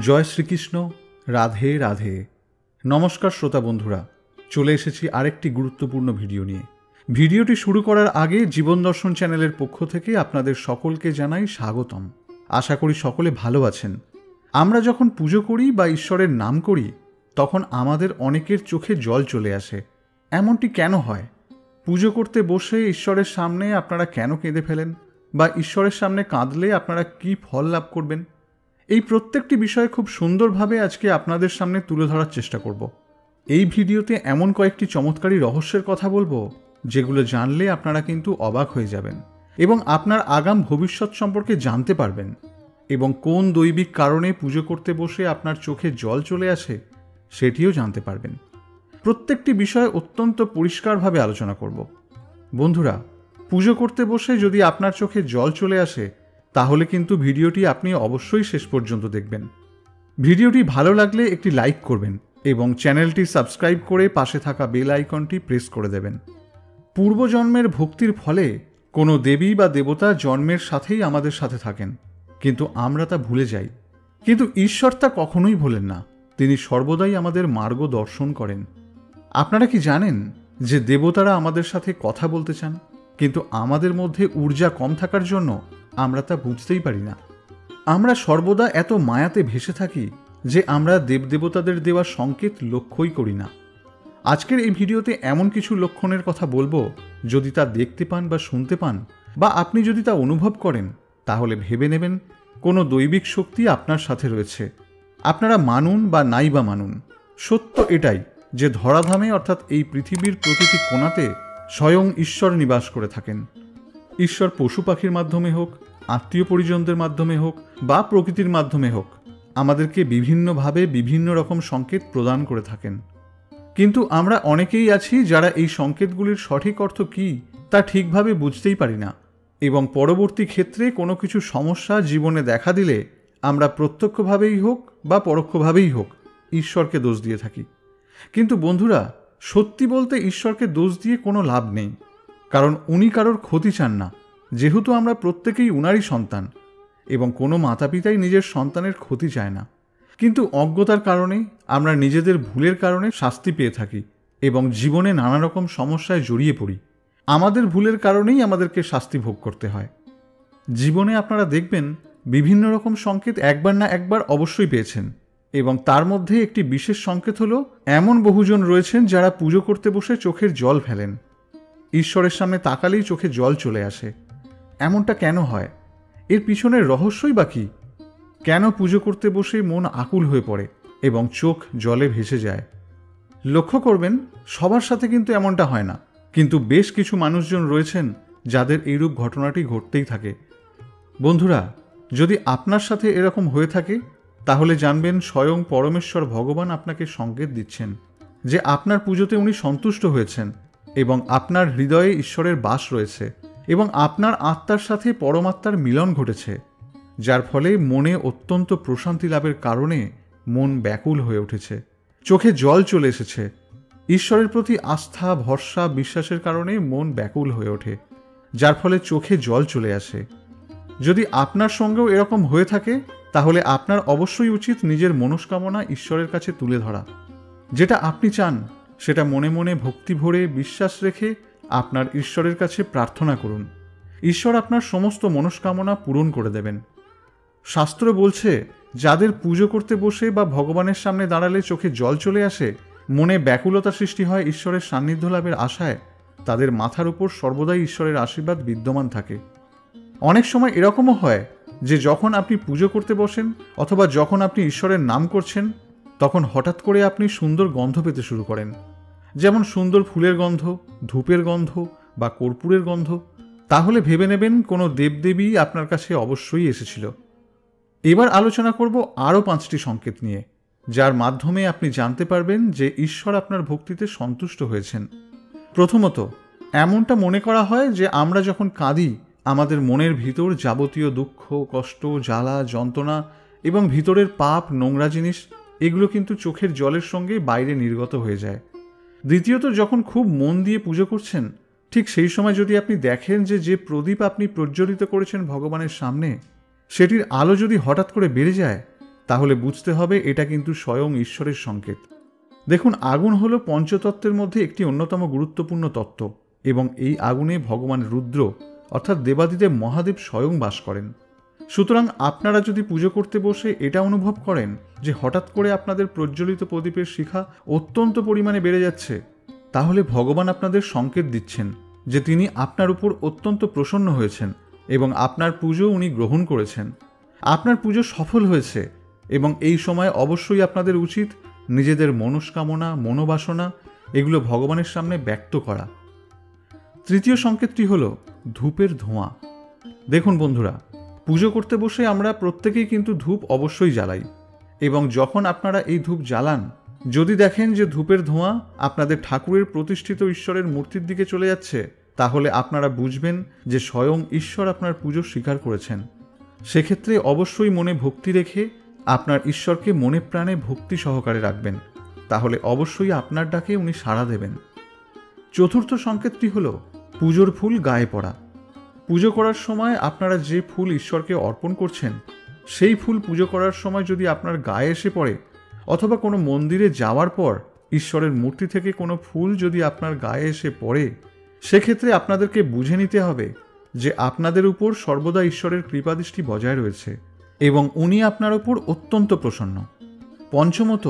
জয় শ্রীকৃষ্ণ। রাধে রাধে। নমস্কার শ্রোতা বন্ধুরা, চলে এসেছি আরেকটি গুরুত্বপূর্ণ ভিডিও নিয়ে। ভিডিওটি শুরু করার আগে জীবন দর্শন চ্যানেলের পক্ষ থেকে আপনাদের সকলকে জানাই স্বাগতম। আশা করি সকলে ভালো আছেন। আমরা যখন পুজো করি বা ঈশ্বরের নাম করি তখন আমাদের অনেকের চোখে জল চলে আসে। এমনটি কেন হয়? পুজো করতে বসে ঈশ্বরের সামনে আপনারা কেন কেঁদে ফেলেন, বা ঈশ্বরের সামনে কাঁদলে আপনারা কী ফল লাভ করবেন? এই প্রত্যেকটি বিষয় খুব সুন্দরভাবে আজকে আপনাদের সামনে তুলে ধরার চেষ্টা করব। এই ভিডিওতে এমন কয়েকটি চমৎকারী রহস্যের কথা বলবো যেগুলো জানলে আপনারা কিন্তু অবাক হয়ে যাবেন এবং আপনার আগাম ভবিষ্যৎ সম্পর্কে জানতে পারবেন, এবং কোন দৈবিক কারণে পুজো করতে বসে আপনার চোখে জল চলে আসে সেটিও জানতে পারবেন। প্রত্যেকটি বিষয় অত্যন্ত পরিষ্কারভাবে আলোচনা করব। বন্ধুরা, পুজো করতে বসে যদি আপনার চোখে জল চলে আসে তাহলে কিন্তু ভিডিওটি আপনি অবশ্যই শেষ পর্যন্ত দেখবেন। ভিডিওটি ভালো লাগলে একটি লাইক করবেন এবং চ্যানেলটি সাবস্ক্রাইব করে পাশে থাকা বেল আইকনটি প্রেস করে দেবেন। পূর্বজন্মের ভক্তির ফলে কোনো দেবী বা দেবতা জন্মের সাথেই আমাদের সাথে থাকেন, কিন্তু আমরা তা ভুলে যাই। কিন্তু ঈশ্বর তা কখনোই ভোলেন না, তিনি সর্বদাই আমাদের মার্গ দর্শন করেন। আপনারা কি জানেন যে দেবতারা আমাদের সাথে কথা বলতে চান, কিন্তু আমাদের মধ্যে ঊর্জা কম থাকার জন্য আমরা তা বুঝতেই পারি না। আমরা সর্বদা এত মায়াতে ভেসে থাকি যে আমরা দেবদেবতাদের দেওয়া সংকেত লক্ষ্যই করি না। আজকের এই ভিডিওতে এমন কিছু লক্ষণের কথা বলবো, যদি তা দেখতে পান বা শুনতে পান, বা আপনি যদি তা অনুভব করেন, তাহলে ভেবে নেবেন কোনো দৈবিক শক্তি আপনার সাথে রয়েছে। আপনারা মানুন বা নাই বা মানুন, সত্য এটাই যে ধরাধামে অর্থাৎ এই পৃথিবীর প্রতিটি কোণাতে স্বয়ং ঈশ্বর নিবাস করে থাকেন। ঈশ্বর পশু পাখির মাধ্যমে হোক, আত্মীয় পরিজনদের মাধ্যমে হোক, বা প্রকৃতির মাধ্যমে হোক, আমাদেরকে বিভিন্নভাবে বিভিন্ন রকম সংকেত প্রদান করে থাকেন। কিন্তু আমরা অনেকেই আছি যারা এই সংকেতগুলির সঠিক অর্থ কী তা ঠিকভাবে বুঝতেই পারি না, এবং পরবর্তী ক্ষেত্রে কোনো কিছু সমস্যা জীবনে দেখা দিলে আমরা প্রত্যক্ষভাবেই হোক বা পরোক্ষভাবেই হোক ঈশ্বরকে দোষ দিয়ে থাকি। কিন্তু বন্ধুরা, সত্যি বলতে ঈশ্বরকে দোষ দিয়ে কোনো লাভ নেই, কারণ উনি কারোর ক্ষতি চান না। যেহেতু আমরা প্রত্যেকেই উনারই সন্তান, এবং কোনো মাতা পিতাই নিজের সন্তানের ক্ষতি চায় না। কিন্তু অজ্ঞতার কারণে আমরা নিজেদের ভুলের কারণে শাস্তি পেয়ে থাকি এবং জীবনে নানা রকম সমস্যায় জড়িয়ে পড়ি। আমাদের ভুলের কারণেই আমাদেরকে শাস্তি ভোগ করতে হয়। জীবনে আপনারা দেখবেন বিভিন্ন রকম সংকেত একবার না একবার অবশ্যই পেয়েছেন, এবং তার মধ্যে একটি বিশেষ সংকেত হলো এমন বহুজন রয়েছেন যারা পুজো করতে বসে চোখের জল ফেলেন। ঈশ্বরের সামনে তাকালেই চোখে জল চলে আসে। এমনটা কেন হয়? এর পিছনের রহস্যই বা কী? কেন পুজো করতে বসে মন আকুল হয়ে পড়ে এবং চোখ জলে ভেসে যায়? লক্ষ্য করবেন, সবার সাথে কিন্তু এমনটা হয় না, কিন্তু বেশ কিছু মানুষজন রয়েছেন যাদের এইরূপ ঘটনাটি ঘটতেই থাকে। বন্ধুরা, যদি আপনার সাথে এরকম হয়ে থাকে তাহলে জানবেন স্বয়ং পরমেশ্বর ভগবান আপনাকে সংকেত দিচ্ছেন যে আপনার পুজোতে উনি সন্তুষ্ট হয়েছেন এবং আপনার হৃদয়ে ঈশ্বরের বাস রয়েছে, এবং আপনার আত্মার সাথে পরমাত্মার মিলন ঘটেছে, যার ফলে মনে অত্যন্ত প্রশান্তি লাভের কারণে মন ব্যাকুল হয়ে উঠেছে, চোখে জল চলে এসেছে। ঈশ্বরের প্রতি আস্থা, ভরসা, বিশ্বাসের কারণে মন ব্যাকুল হয়ে ওঠে, যার ফলে চোখে জল চলে আসে। যদি আপনার সঙ্গেও এরকম হয়ে থাকে তাহলে আপনার অবশ্যই উচিত নিজের মনস্কামনা ঈশ্বরের কাছে তুলে ধরা। যেটা আপনি চান সেটা মনে মনে ভক্তি ভরে বিশ্বাস রেখে আপনার ঈশ্বরের কাছে প্রার্থনা করুন। ঈশ্বর আপনার সমস্ত মনস্কামনা পূরণ করে দেবেন। শাস্ত্র বলছে, যাদের পুজো করতে বসে বা ভগবানের সামনে দাঁড়ালে চোখে জল চলে আসে, মনে ব্যাকুলতা সৃষ্টি হয় ঈশ্বরের সান্নিধ্য লাভের আশায়, তাদের মাথার উপর সর্বদাই ঈশ্বরের আশীর্বাদ বিদ্যমান থাকে। অনেক সময় এরকমও হয় যে যখন আপনি পুজো করতে বসেন অথবা যখন আপনি ঈশ্বরের নাম করছেন, তখন হঠাৎ করে আপনি সুন্দর গন্ধ পেতে শুরু করেন, যেমন সুন্দর ফুলের গন্ধ, ধূপের গন্ধ বা কর্পূরের গন্ধ। তাহলে ভেবে নেবেন কোনো দেবদেবী আপনার কাছে অবশ্যই এসেছিল। এবার আলোচনা করব আরও 5টি সংকেত নিয়ে, যার মাধ্যমে আপনি জানতে পারবেন যে ঈশ্বর আপনার ভক্তিতে সন্তুষ্ট হয়েছেন। প্রথমত, এমনটা মনে করা হয় যে আমরা যখন কাঁদি আমাদের মনের ভিতর যাবতীয় দুঃখ, কষ্ট, জ্বালা, যন্ত্রণা এবং ভিতরের পাপ, নোংরা জিনিস, এগুলো কিন্তু চোখের জলের সঙ্গে বাইরে নির্গত হয়ে যায়। দ্বিতীয়ত, যখন খুব মন দিয়ে পুজো করছেন, ঠিক সেই সময় যদি আপনি দেখেন যে প্রদীপ আপনি প্রজ্বলিত করেছেন ভগবানের সামনে, সেটির আলো যদি হঠাৎ করে বেড়ে যায়, তাহলে বুঝতে হবে এটা কিন্তু স্বয়ং ঈশ্বরের সংকেত। দেখুন, আগুন হলো পঞ্চতত্ত্বের মধ্যে একটি অন্যতম গুরুত্বপূর্ণ তত্ত্ব, এবং এই আগুনে ভগবান রুদ্র অর্থাৎ দেবাদিদেব মহাদেব স্বয়ং বাস করেন। সুতরাং আপনারা যদি পুজো করতে বসে এটা অনুভব করেন যে হঠাৎ করে আপনাদের প্রজ্বলিত প্রদীপের শিখা অত্যন্ত পরিমাণে বেড়ে যাচ্ছে, তাহলে ভগবান আপনাদের সংকেত দিচ্ছেন যে তিনি আপনার উপর অত্যন্ত প্রসন্ন হয়েছেন এবং আপনার পুজো উনি গ্রহণ করেছেন। আপনার পুজো সফল হয়েছে এবং এই সময় অবশ্যই আপনাদের উচিত নিজেদের মনস্কামনা, মনোবাসনা এগুলো ভগবানের সামনে ব্যক্ত করা। তৃতীয় সংকেতটি হল ধূপের ধোঁয়া। দেখুন বন্ধুরা, পুজো করতে বসে আমরা প্রত্যেকেই কিন্তু ধূপ অবশ্যই জ্বালাই, এবং যখন আপনারা এই ধূপ জ্বালান, যদি দেখেন যে ধূপের ধোঁয়া আপনাদের ঠাকুরের প্রতিষ্ঠিত ঈশ্বরের মূর্তির দিকে চলে যাচ্ছে, তাহলে আপনারা বুঝবেন যে স্বয়ং ঈশ্বর আপনার পুজো স্বীকার করেছেন। সেক্ষেত্রে অবশ্যই মনে ভক্তি রেখে আপনার ঈশ্বরকে মনে প্রাণে ভক্তি সহকারে রাখবেন, তাহলে অবশ্যই আপনার ডাকে উনি সাড়া দেবেন। চতুর্থ সংকেতটি হল পুজোর ফুল গায়ে পড়া। পুজো করার সময় আপনারা যে ফুল ঈশ্বরকে অর্পণ করছেন, সেই ফুল পুজো করার সময় যদি আপনার গায়ে এসে পড়ে, অথবা কোনো মন্দিরে যাওয়ার পর ঈশ্বরের মূর্তি থেকে কোনো ফুল যদি আপনার গায়ে এসে পড়ে, সেক্ষেত্রে আপনাদেরকে বুঝে নিতে হবে যে আপনাদের উপর সর্বদা ঈশ্বরের কৃপাদৃষ্টি বজায় রয়েছে এবং উনি আপনার উপর অত্যন্ত প্রসন্ন। পঞ্চমত,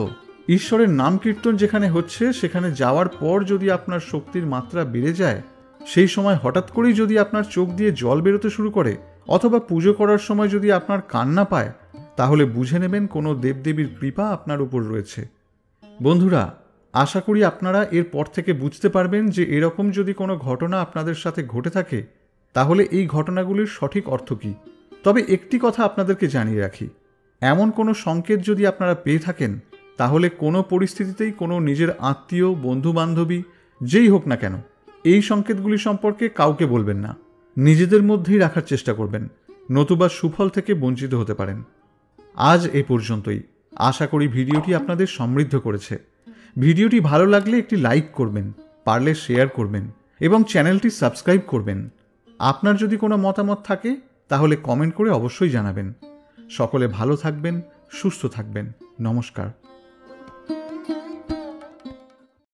ঈশ্বরের নাম কীর্তন যেখানে হচ্ছে সেখানে যাওয়ার পর যদি আপনার শক্তির মাত্রা বেড়ে যায়, সেই সময় হঠাৎ করেই যদি আপনার চোখ দিয়ে জল বেরোতে শুরু করে, অথবা পুজো করার সময় যদি আপনার কান্না পায়, তাহলে বুঝে নেবেন কোনো দেবদেবীর কৃপা আপনার উপর রয়েছে। বন্ধুরা, আশা করি আপনারা এরপর থেকে বুঝতে পারবেন যে এরকম যদি কোনো ঘটনা আপনাদের সাথে ঘটে থাকে, তাহলে এই ঘটনাগুলির সঠিক অর্থ কী। তবে একটি কথা আপনাদেরকে জানিয়ে রাখি, এমন কোনো সংকেত যদি আপনারা পেয়ে থাকেন, তাহলে কোনো পরিস্থিতিতেই কোনো নিজের আত্মীয়, বন্ধু বান্ধবী যেই হোক না কেন, এই সংকেতগুলি সম্পর্কে কাউকে বলবেন না, নিজেদের মধ্যেই রাখার চেষ্টা করবেন, নতুবা সুফল থেকে বঞ্চিত হতে পারেন। আজ এ পর্যন্তই। আশা করি ভিডিওটি আপনাদের সমৃদ্ধ করেছে। ভিডিওটি ভালো লাগলে একটি লাইক করবেন, পারলে শেয়ার করবেন এবং চ্যানেলটি সাবস্ক্রাইব করবেন। আপনার যদি কোনো মতামত থাকে তাহলে কমেন্ট করে অবশ্যই জানাবেন। সকলে ভালো থাকবেন, সুস্থ থাকবেন। নমস্কার।